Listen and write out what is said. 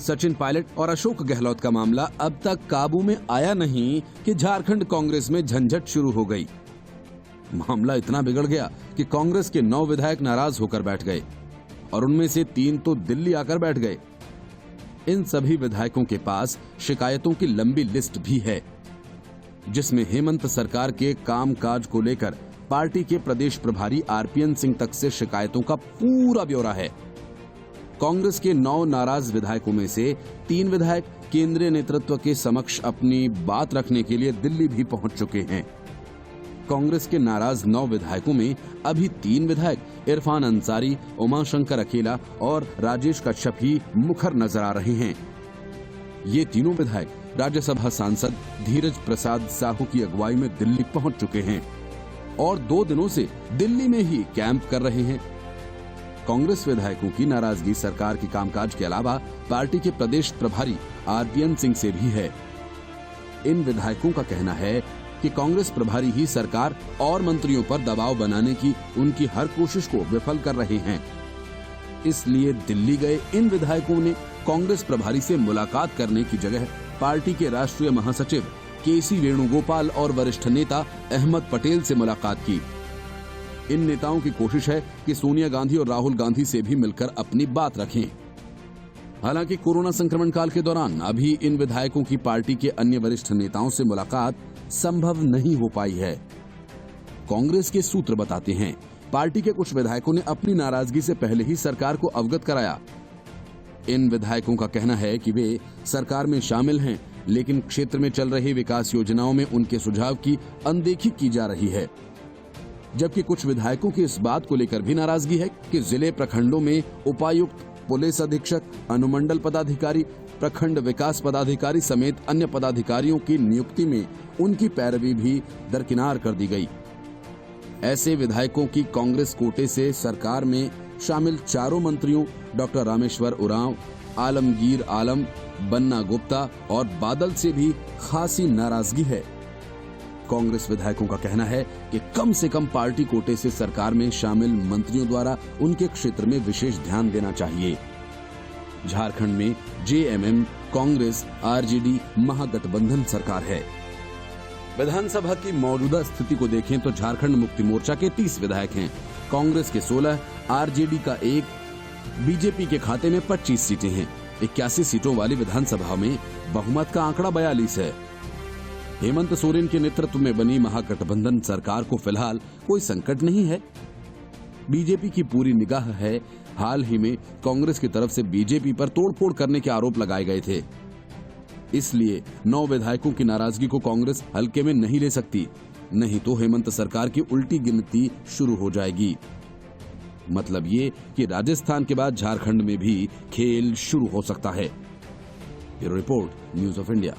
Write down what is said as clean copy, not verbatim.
सचिन पायलट और अशोक गहलोत का मामला अब तक काबू में आया नहीं कि झारखंड कांग्रेस में झंझट शुरू हो गई। मामला इतना बिगड़ गया कि कांग्रेस के 9 विधायक नाराज होकर बैठ गए और उनमें से 3 तो दिल्ली आकर बैठ गए। इन सभी विधायकों के पास शिकायतों की लंबी लिस्ट भी है, जिसमें हेमंत सरकार के कामकाज को लेकर पार्टी के प्रदेश प्रभारी आरपीएन सिंह तक से शिकायतों का पूरा ब्यौरा है। कांग्रेस के 9 नाराज विधायकों में से 3 विधायक केंद्रीय नेतृत्व के समक्ष अपनी बात रखने के लिए दिल्ली भी पहुंच चुके हैं। कांग्रेस के नाराज 9 विधायकों में अभी 3 विधायक इरफान अंसारी, उमाशंकर अकेला और राजेश कश्यप ही मुखर नजर आ रहे हैं। ये तीनों विधायक राज्यसभा सांसद धीरज प्रसाद साहू की अगुवाई में दिल्ली पहुंच चुके हैं और 2 दिनों से दिल्ली में ही कैंप कर रहे हैं। कांग्रेस विधायकों की नाराजगी सरकार के कामकाज के अलावा पार्टी के प्रदेश प्रभारी आरपीएन सिंह से भी है। इन विधायकों का कहना है कि कांग्रेस प्रभारी ही सरकार और मंत्रियों पर दबाव बनाने की उनकी हर कोशिश को विफल कर रहे हैं। इसलिए दिल्ली गए इन विधायकों ने कांग्रेस प्रभारी से मुलाकात करने की जगह पार्टी के राष्ट्रीय महासचिव केसी वेणुगोपाल और वरिष्ठ नेता अहमद पटेल से मुलाकात की। इन नेताओं की कोशिश है कि सोनिया गांधी और राहुल गांधी से भी मिलकर अपनी बात रखें। हालांकि कोरोना संक्रमण काल के दौरान अभी इन विधायकों की पार्टी के अन्य वरिष्ठ नेताओं से मुलाकात संभव नहीं हो पाई है। कांग्रेस के सूत्र बताते हैं, पार्टी के कुछ विधायकों ने अपनी नाराजगी से पहले ही सरकार को अवगत कराया। इन विधायकों का कहना है कि वे सरकार में शामिल हैं, लेकिन क्षेत्र में चल रही विकास योजनाओं में उनके सुझाव की अनदेखी की जा रही है। जबकि कुछ विधायकों की इस बात को लेकर भी नाराजगी है कि जिले प्रखंडों में उपायुक्त, पुलिस अधीक्षक, अनुमंडल पदाधिकारी, प्रखंड विकास पदाधिकारी समेत अन्य पदाधिकारियों की नियुक्ति में उनकी पैरवी भी दरकिनार कर दी गई। ऐसे विधायकों की कांग्रेस कोटे से सरकार में शामिल 4 मंत्रियों डॉक्टर रामेश्वर उरांव, आलमगीर आलम, बन्ना गुप्ता और बादल से भी खासी नाराजगी है। कांग्रेस विधायकों का कहना है कि कम से कम पार्टी कोटे से सरकार में शामिल मंत्रियों द्वारा उनके क्षेत्र में विशेष ध्यान देना चाहिए। झारखंड में जेएमएम, कांग्रेस, आरजेडी महागठबंधन सरकार है। विधानसभा की मौजूदा स्थिति को देखें तो झारखंड मुक्ति मोर्चा के 30 विधायक हैं, कांग्रेस के 16, आरजेडी का 1, बीजेपी के खाते में 25 सीटें हैं। 81 सीटों वाली विधानसभा में बहुमत का आंकड़ा 42 है। हेमंत सोरेन के नेतृत्व में बनी महागठबंधन सरकार को फिलहाल कोई संकट नहीं है। बीजेपी की पूरी निगाह है। हाल ही में कांग्रेस की तरफ से बीजेपी पर तोड़फोड़ करने के आरोप लगाए गए थे। इसलिए 9 विधायकों की नाराजगी को कांग्रेस हल्के में नहीं ले सकती, नहीं तो हेमंत सरकार की उल्टी गिनती शुरू हो जाएगी। मतलब ये कि राजस्थान के बाद झारखंड में भी खेल शुरू हो सकता है। Bureau report, news of India.